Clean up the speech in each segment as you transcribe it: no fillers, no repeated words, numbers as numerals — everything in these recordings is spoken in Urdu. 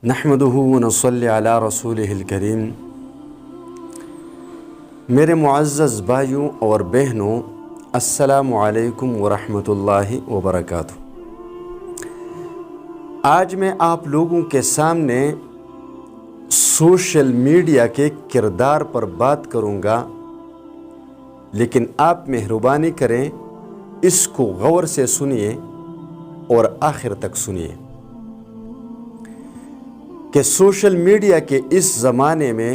نحمدہ ونصلی علی رسولہ الکریم۔ میرے معزز بھائیوں اور بہنوں، السلام علیکم ورحمۃ اللہ وبرکاتہ۔ آج میں آپ لوگوں کے سامنے سوشل میڈیا کے کردار پر بات کروں گا، لیکن آپ مہربانی کریں اس کو غور سے سنیے اور آخر تک سنیے کہ سوشل میڈیا کے اس زمانے میں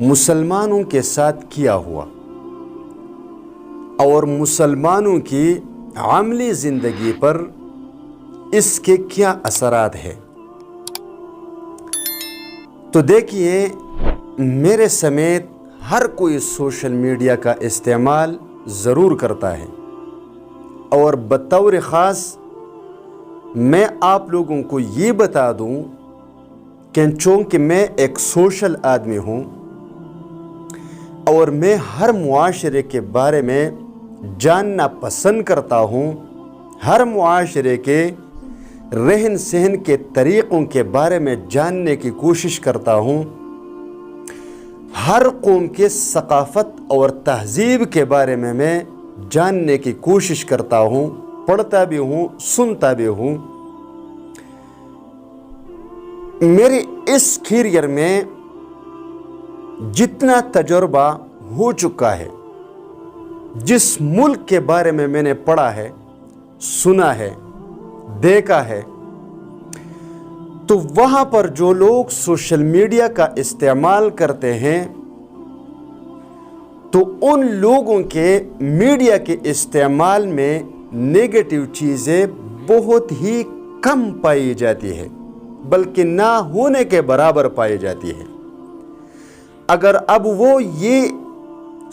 مسلمانوں کے ساتھ کیا ہوا اور مسلمانوں کی عملی زندگی پر اس کے کیا اثرات ہیں۔ تو دیکھیے، میرے سمیت ہر کوئی سوشل میڈیا کا استعمال ضرور کرتا ہے، اور بطور خاص میں آپ لوگوں کو یہ بتا دوں کہ چونکہ میں ایک سوشل آدمی ہوں اور میں ہر معاشرے کے بارے میں جاننا پسند کرتا ہوں، ہر معاشرے کے رہن سہن کے طریقوں کے بارے میں جاننے کی کوشش کرتا ہوں، ہر قوم کے ثقافت اور تہذیب کے بارے میں جاننے کی کوشش کرتا ہوں، پڑھتا بھی ہوں، سنتا بھی ہوں۔ میرے اس کیریئر میں جتنا تجربہ ہو چکا ہے، جس ملک کے بارے میں نے پڑھا ہے، سنا ہے، دیکھا ہے، تو وہاں پر جو لوگ سوشل میڈیا کا استعمال کرتے ہیں تو ان لوگوں کے میڈیا کے استعمال میں نیگیٹو چیزیں بہت ہی کم پائی جاتی ہے، بلکہ نہ ہونے کے برابر پائی جاتی ہے۔ اگر اب وہ یہ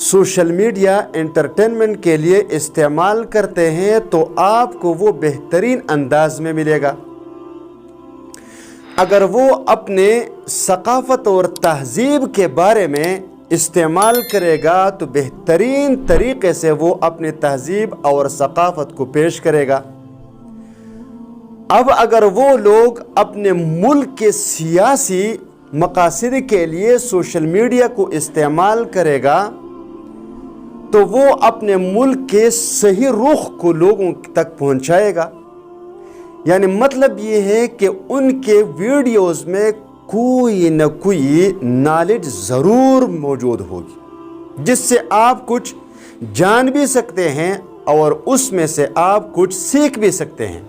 سوشل میڈیا انٹرٹینمنٹ کے لیے استعمال کرتے ہیں تو آپ کو وہ بہترین انداز میں ملے گا۔ اگر وہ اپنے ثقافت اور تہذیب کے بارے میں استعمال کرے گا تو بہترین طریقے سے وہ اپنے تہذیب اور ثقافت کو پیش کرے گا۔ اب اگر وہ لوگ اپنے ملک کے سیاسی مقاصد کے لیے سوشل میڈیا کو استعمال کرے گا تو وہ اپنے ملک کے صحیح رخ کو لوگوں تک پہنچائے گا۔ یعنی مطلب یہ ہے کہ ان کے ویڈیوز میں کوئی نہ کوئی نالج ضرور موجود ہوگی، جس سے آپ کچھ جان بھی سکتے ہیں اور اس میں سے آپ کچھ سیکھ بھی سکتے ہیں۔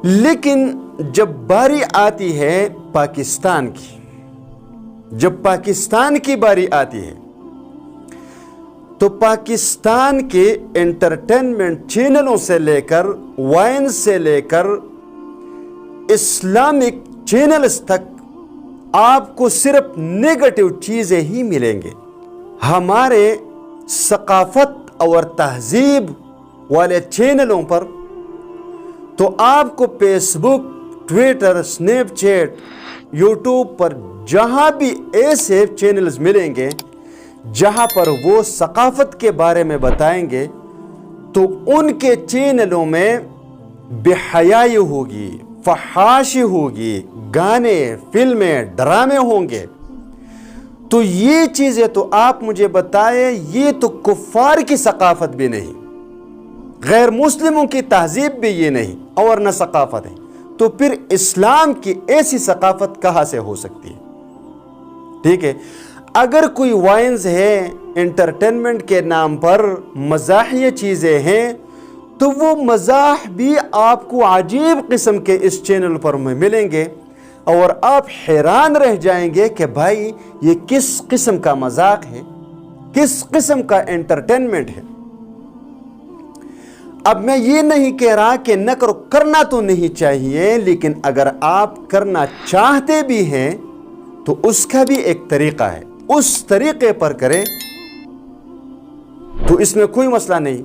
لیکن جب باری آتی ہے پاکستان کی، جب پاکستان کی باری آتی ہے تو پاکستان کے انٹرٹینمنٹ چینلوں سے لے کر، وائنز سے لے کر اسلامک چینلز تک آپ کو صرف نیگیٹو چیزیں ہی ملیں گے۔ ہمارے ثقافت اور تہذیب والے چینلوں پر تو آپ کو فیس بک، ٹویٹر، اسنیپ چیٹ، یوٹیوب پر جہاں بھی ایسے چینلز ملیں گے جہاں پر وہ ثقافت کے بارے میں بتائیں گے تو ان کے چینلوں میں بے حیائی ہوگی، فحاشی ہوگی، گانے، فلمیں، ڈرامے ہوں گے۔ تو یہ چیزیں تو آپ مجھے بتائیں، یہ تو کفار کی ثقافت بھی نہیں، غیر مسلموں کی تہذیب بھی یہ نہیں اور نہ ثقافت ہے، تو پھر اسلام کی ایسی ثقافت کہاں سے ہو سکتی ہے؟ ٹھیک ہے، اگر کوئی وائنز ہے، انٹرٹینمنٹ کے نام پر مزاحیہ چیزیں ہیں، تو وہ مزاح بھی آپ کو عجیب قسم کے اس چینل پر ملیں گے اور آپ حیران رہ جائیں گے کہ بھائی یہ کس قسم کا مذاق ہے، کس قسم کا انٹرٹینمنٹ ہے۔ اب میں یہ نہیں کہہ رہا کہ نہ کرنا تو نہیں چاہیے، لیکن اگر آپ کرنا چاہتے بھی ہیں تو اس کا بھی ایک طریقہ ہے، اس طریقے پر کریں تو اس میں کوئی مسئلہ نہیں۔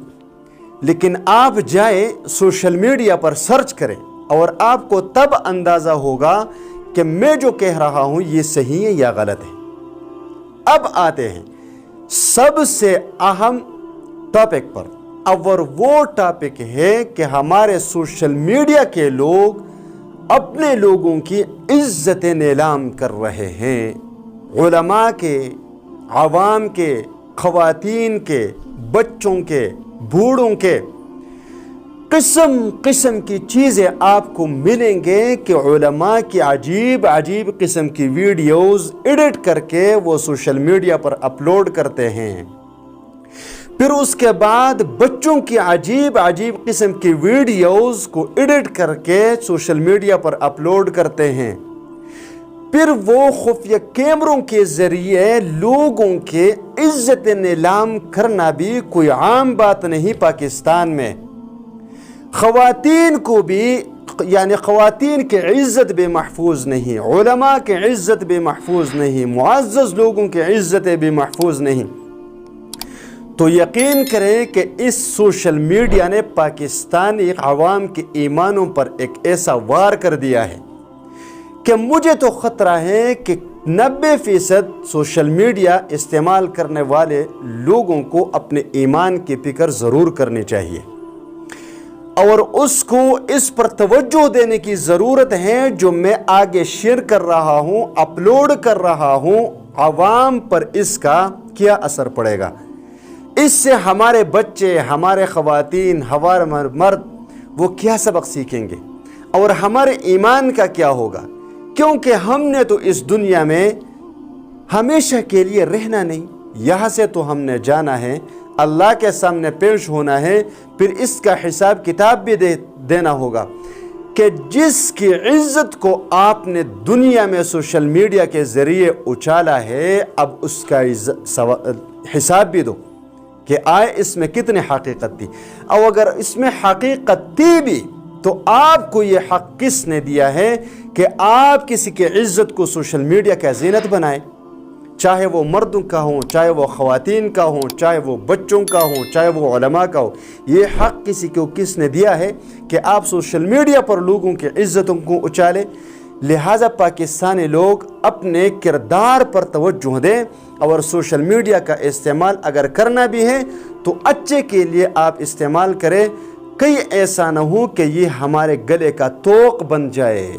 لیکن آپ جائیں سوشل میڈیا پر سرچ کریں اور آپ کو تب اندازہ ہوگا کہ میں جو کہہ رہا ہوں یہ صحیح ہے یا غلط ہے۔ اب آتے ہیں سب سے اہم ٹاپک پر، اور وہ ٹاپک ہے کہ ہمارے سوشل میڈیا کے لوگ اپنے لوگوں کی عزت نیلام کر رہے ہیں، علماء کے، عوام کے، خواتین کے، بچوں کے، بوڑھوں کے، قسم قسم کی چیزیں آپ کو ملیں گے کہ علماء کی عجیب عجیب قسم کی ویڈیوز ایڈٹ کر کے وہ سوشل میڈیا پر اپلوڈ کرتے ہیں۔ پھر اس کے بعد بچوں کی عجیب عجیب قسم کی ویڈیوز کو ایڈٹ کر کے سوشل میڈیا پر اپلوڈ کرتے ہیں۔ پھر وہ خفیہ کیمروں کے ذریعے لوگوں کے عزت نیلام کرنا بھی کوئی عام بات نہیں پاکستان میں۔ خواتین کو بھی، یعنی خواتین کی عزت بھی محفوظ نہیں، علماء کی عزت بھی محفوظ نہیں، معزز لوگوں کی عزت بھی محفوظ نہیں۔ تو یقین کریں کہ اس سوشل میڈیا نے پاکستانی عوام کے ایمانوں پر ایک ایسا وار کر دیا ہے کہ مجھے تو خطرہ ہے کہ 90% سوشل میڈیا استعمال کرنے والے لوگوں کو اپنے ایمان کی فکر ضرور کرنی چاہیے، اور اس کو اس پر توجہ دینے کی ضرورت ہے جو میں آگے شیئر کر رہا ہوں، اپلوڈ کر رہا ہوں، عوام پر اس کا کیا اثر پڑے گا۔ اس سے ہمارے بچے، ہمارے خواتین، ہمارے مرد وہ کیا سبق سیکھیں گے، اور ہمارے ایمان کا کیا ہوگا، کیونکہ ہم نے تو اس دنیا میں ہمیشہ کے لیے رہنا نہیں، یہاں سے تو ہم نے جانا ہے، اللہ کے سامنے پیش ہونا ہے، پھر اس کا حساب کتاب بھی دینا ہوگا کہ جس کی عزت کو آپ نے دنیا میں سوشل میڈیا کے ذریعے اچالا ہے، اب اس کا حساب بھی دو کہ آئے اس میں کتنی حقیقت تھی، اور اگر اس میں حقیقت تھی بھی تو آپ کو یہ حق کس نے دیا ہے کہ آپ کسی کی عزت کو سوشل میڈیا کا زینت بنائیں، چاہے وہ مردوں کا ہوں، چاہے وہ خواتین کا ہوں، چاہے وہ بچوں کا ہوں، چاہے وہ علماء کا ہو۔ یہ حق کسی کو کس نے دیا ہے کہ آپ سوشل میڈیا پر لوگوں کی عزتوں کو اچالیں؟ لہٰذا پاکستانی لوگ اپنے کردار پر توجہ دیں، اور سوشل میڈیا کا استعمال اگر کرنا بھی ہے تو اچھے کے لیے آپ استعمال کریں، کہیں ایسا نہ ہو کہ یہ ہمارے گلے کا توق بن جائے۔